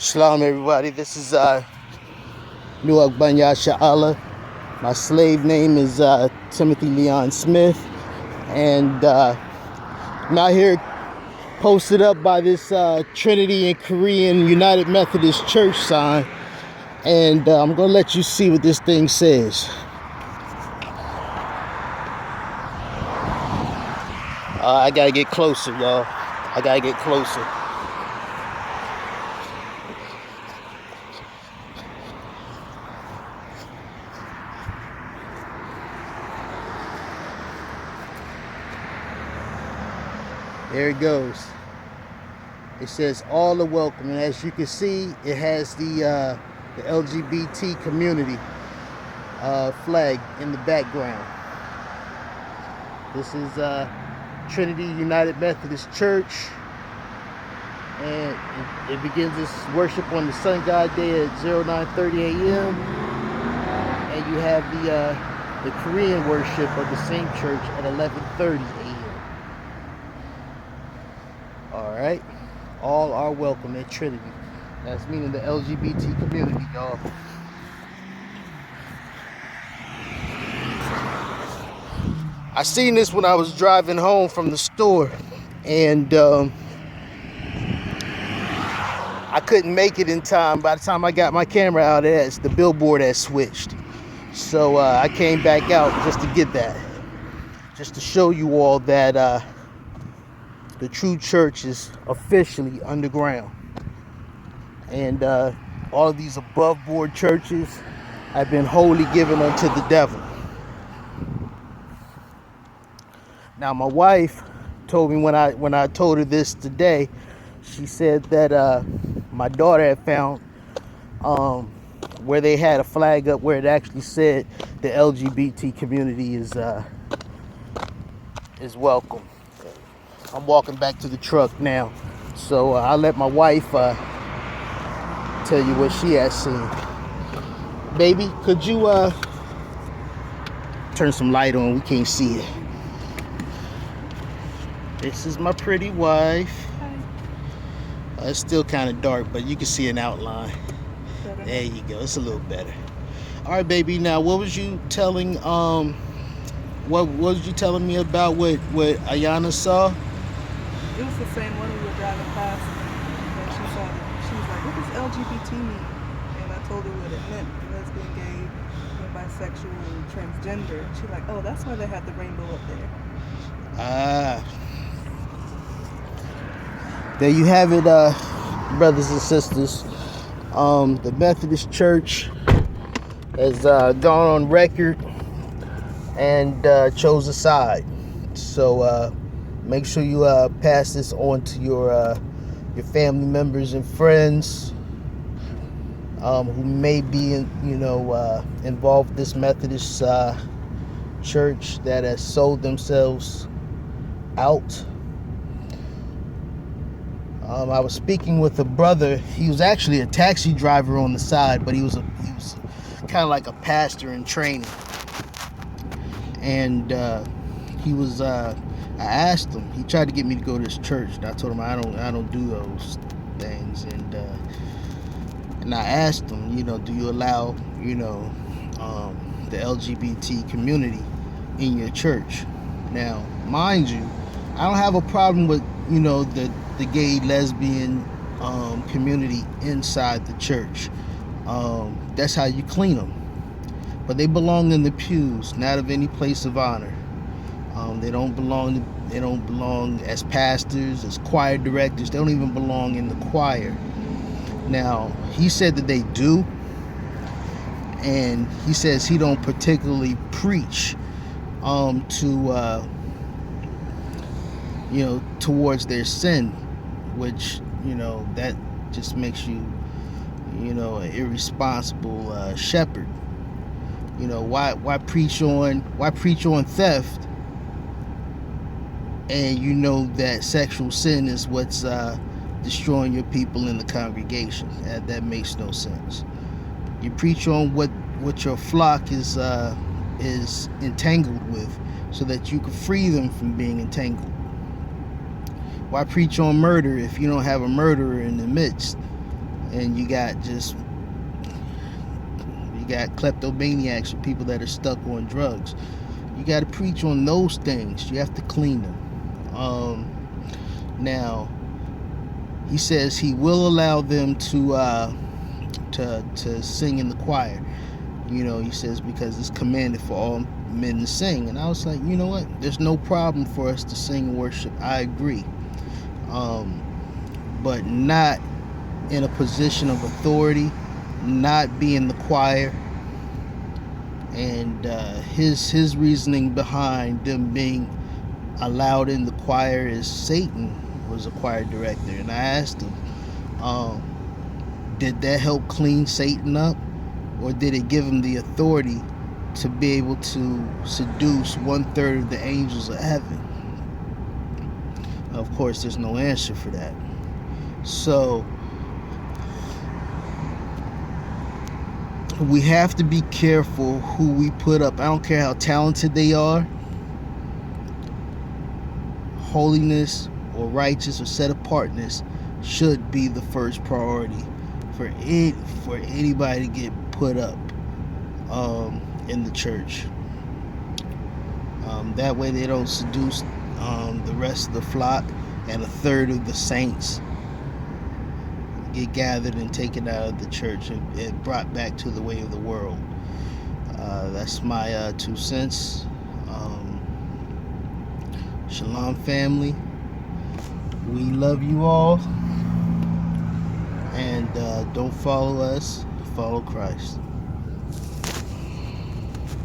Shalom, everybody. This is Nuak Banya Sha'ala. My slave name is Timothy Leon Smith. And I'm out here posted up by this Trinity and Korean United Methodist Church sign. And I'm going to let you see what this thing says. I got to get closer, y'all. I got to get closer. There it goes. It says all are welcome, and as you can see, it has the LGBT community flag in the background. This is Trinity United Methodist Church, and it begins its worship on the Sun God Day at 09:30 a.m. And you have the Korean worship of the same church at 11:30 a.m. Alright, all are welcome at Trinity. That's meaning the LGBT community, y'all. I seen this when I was driving home from the store, and I couldn't make it in time. By the time I got my camera out, the billboard had switched. So I came back out just to get that. Just to show you all that the true church is officially underground. And all of these above board churches have been wholly given unto the devil. Now my wife told me when I told her this today, she said that my daughter had found where they had a flag up where it actually said the LGBT community is welcome. I'm walking back to the truck now, so I'll let my wife tell you what she has seen. Baby, could you turn some light on? We can't see it. This is my pretty wife. Hi. It's still kind of dark, but you can see an outline. Better. There you go. It's a little better. All right, baby. Now, what was you telling? What was you telling me about what Ayana saw? It was the same one we were driving past, and she saw it. She was like, what does LGBT mean? And I told her what it meant: lesbian, gay, bisexual, and transgender. She's like, oh, that's why they had the rainbow up there. There you have it, brothers and sisters. The Methodist Church has gone on record and chose a side. So make sure you pass this on to your family members and friends who may be involved with this Methodist church that has sold themselves out. I was speaking with a brother. He was actually a taxi driver on the side, but he was kind of like a pastor in training. And he was I asked him. He tried to get me to go to this church, and I told him I don't do those things. And I asked him, do you allow the LGBT community in your church? Now, mind you, I don't have a problem with the gay, lesbian community inside the church. That's how you clean them. But they belong in the pews, not of any place of honor. They don't belong as pastors, as choir directors. They don't even belong in the choir. Now, he said that they do, and he says he don't particularly preach towards their sin, which that just makes you an irresponsible shepherd. Why preach on theft, and that sexual sin is what's destroying your people in the congregation? That makes no sense. You preach on what your flock is entangled with, so that you can free them from being entangled. Why preach on murder if you don't have a murderer in the midst? and you got kleptomaniacs or people that are stuck on drugs. You got to preach on those things. You have to clean them. Now, he says he will allow them to sing in the choir. He says because it's commanded for all men to sing. And I was like, you know what? There's no problem for us to sing and worship. I agree. But not in a position of authority, not be in the choir. And his reasoning behind them being allowed in the choir is Satan was a choir director. And I asked him, did that help clean Satan up? Or did it give him the authority to be able to seduce 1/3 of the angels of heaven? Of course, there's no answer for that. So, we have to be careful who we put up. I don't care how talented they are. Holiness or righteous or set apartness should be the first priority for anybody to get put up in the church. That way they don't seduce the rest of the flock, and 1/3 of the saints get gathered and taken out of the church and brought back to the way of the world. That's my 2 cents. Shalom, family. We love you all. And don't follow us, follow Christ.